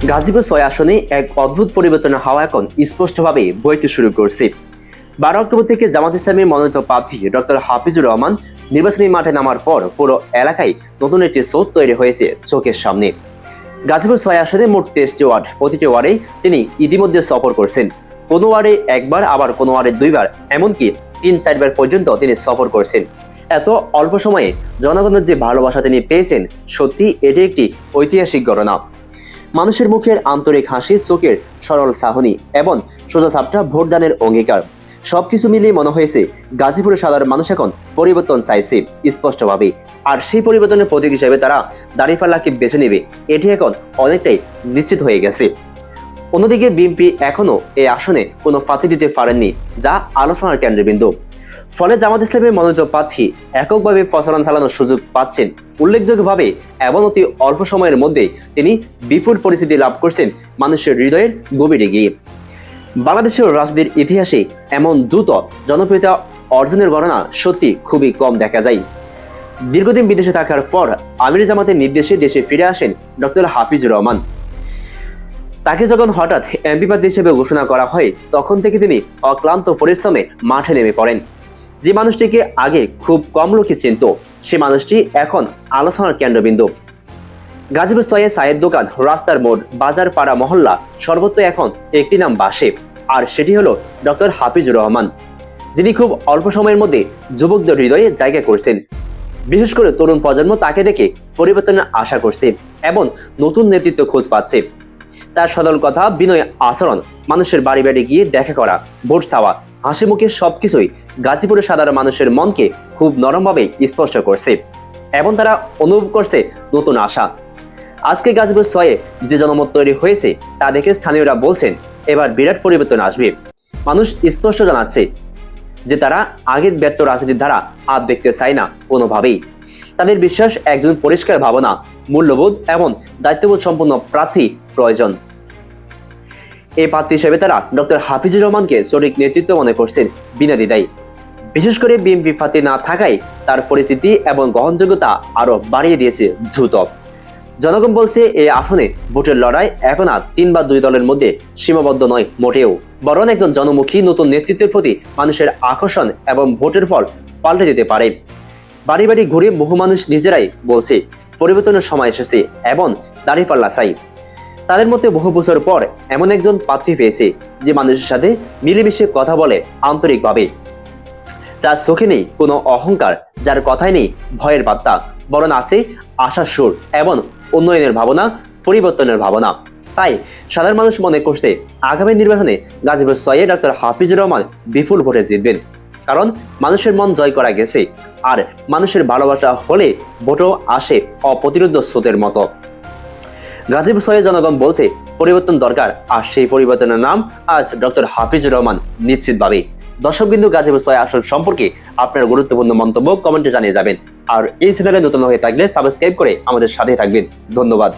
গাজীপুর ৬ আসনে এক অদ্ভুত পরিবর্তনের হাওয়া এখন স্পষ্টভাবে বইতে শুরু করছে। ১২ অক্টোবর থেকে জামাত ইসলামী মনোনীত প্রার্থী ডক্টর হাফিজুর রহমান নির্বাচনী মাঠে নামার পর পুরো এলাকায় নতুন একটি স্রোত তৈরি হয়েছে চোখের সামনে। গাজীপুর ৬ আসনে মোট ২৩টি ওয়ার্ড, প্রতিটি ওয়ার্ডেই তিনি ইতিমধ্যে সফর করছেন। কোনো ওয়ার্ডে একবার, আবার কোনো ওয়ার্ডে দুইবার, এমনকি ৩-৪ বার পর্যন্ত তিনি সফর করছেন। এত অল্প সময়ে জনগণের যে ভালোবাসা তিনি পেয়েছেন, সত্যি এটি একটি ঐতিহাসিক ঘটনা। মানুষের মুখের আন্তরিক হাসি, চোখের সরল চাহনি এবং সোজা সাপটা ভোটদানের অঙ্গীকার, সবকিছু মিলিয়ে মনে হয়েছে গাজীপুরের সাধারণ মানুষ এখন পরিবর্তন চাইছে স্পষ্টভাবে। আর সেই পরিবর্তনের প্রতীক হিসেবে তারা দাঁড়িপাল্লাকে বেছে নেবে, এটি এখন অনেকটাই নিশ্চিত হয়ে গেছে। অন্যদিকে বিএনপি এখনো এই আসনে কোনো প্রার্থী দিতে পারেননি, যা আলোচনার কেন্দ্রবিন্দু। ফলে জামাত ইসলামের মনোনীত প্রার্থী এককভাবে প্রচারণা চালানোর সুযোগ পাচ্ছেন উল্লেখযোগ্যভাবে, এবং অতি অল্প সময়ের মধ্যে তিনি বিপুল পরিচিতি লাভ করছেন মানুষের হৃদয়ের গভীরে গিয়ে। বাংলাদেশের রাজনীতির ইতিহাসে এমন দ্রুত জনপ্রিয়তা অর্জনের ঘটনা সত্যি খুবই কম দেখা যায়। দীর্ঘদিন বিদেশে থাকার পর আমির জামাতের নির্দেশে দেশে ফিরে আসেন ডক্টর হাফিজুর রহমান। তাকে যখন হঠাৎ এমপি প্রার্থী হিসেবে ঘোষণা করা হয়, তখন থেকে তিনি অক্লান্ত পরিশ্রমে মাঠে নেমে পড়েন। যে মানুষটিকে আগে খুব কম লোকে চিনত, সে মানুষটি এখন আলোচনার কেন্দ্রবিন্দু। গাজীপুর ৬ চায়ের দোকান, রাস্তার মোড়, বাজার, পাড়া, মহল্লা, সর্বত্র এখন একটি নাম বাসে, আর সেটি হলো ডক্টর হাফিজুর রহমান, যিনি খুব অল্প সময়ের মধ্যে যুবকদের হৃদয়ে জায়গা করছেন। বিশেষ করে তরুণ প্রজন্ম তাকে দেখে পরিবর্তনের আশা করছে এবং নতুন নেতৃত্ব খোঁজ পাচ্ছে। তার সরল কথা, বিনয় আচরণ, মানুষের বাড়ি বাড়ি গিয়ে দেখা করা, ভোট চাওয়া, হাসি মুখে সবকিছুই গাজীপুরের সাধারণ মানুষের মনকে খুব নরমভাবে স্পর্শ করছে এবং তারা অনুভব করছে নতুন আশা। আজকে গাজীপুর ৬ যে জনমত তৈরি হয়েছে, তা দেখে স্থানীয়রা বলছেন এবার বিরাট পরিবর্তন আসবে। মানুষ স্পষ্ট জানাচ্ছে যে তারা আগের ব্যর্থ রাজনীতির ধারা আর দেখতে চায় না কোনোভাবেই। তাদের বিশ্বাস একজন পরিষ্কার ভাবনা, মূল্যবোধ এবং দায়িত্ববোধ সম্পন্ন প্রার্থী প্রয়োজন। এই প্রার্থী হিসেবে তারা ডক্টর হাফিজুর রহমানকে সঠিক নেতৃত্ব মনে করছেন বিনা দ্বিধায়। বিশেষ করে বিএনপি প্রার্থী না থাকায় তার পরিস্থিতি এবং গ্রহণযোগ্যতা আরো বাড়িয়ে দিয়েছে দ্রুত। জনগণ বলছে এই আসনে ভোটের লড়াই এখন আর ৩ বা ২ দলের মধ্যে সীমাবদ্ধ নয় মোটেও, বরং একজন জনমুখী নতুন নেতৃত্বের প্রতি মানুষের আকর্ষণ এবং ভোটের ফল পাল্টে দিতে পারে। বাড়ি বাড়ি ঘুরে বহু মানুষ নিজেরাই বলছে পরিবর্তনের সময় এসেছে এবং দাঁড়িপাল্লা চাই। তাদের মধ্যে বহু বছর পর এমন একজন প্রার্থী পেয়েছে যে মানুষের সাথে মিলেমিশে কথা বলে আন্তরিকভাবে, যার চোখে নেই কোনো অহংকার, যার কথায় নেই ভয়ের বার্তা, বরং আছে আশার সুর এবং উন্নয়নের ভাবনা, পরিবর্তনের ভাবনা। তাই সাধারণ মানুষ মনে করছে আগামী নির্বাচনে গাজীপুর ৬ ডক্টর হাফিজুর রহমান বিপুল ভোটে জিতবেন, কারণ মানুষের মন জয় করা গেছে। আর মানুষের ভালোবাসা হলে ভোটও আসে অপ্রতিরোধ্য স্রোতের মতো। গাজীপুর ৬ জনগণ বলছে পরিবর্তন দরকার, আর সেই পরিবর্তনের নাম আজ ডক্টর হাফিজুর রহমান নিশ্চিতভাবে। দর্শকবিন্দু, গাজীপুর ৬ আসন সম্পর্কে আপনার গুরুত্বপূর্ণ মন্তব্য কমেন্টে জানিয়ে যাবেন। আর এই চ্যানেলে নতুন হয়ে থাকলে সাবস্ক্রাইব করে আমাদের সাথে থাকবেন। ধন্যবাদ।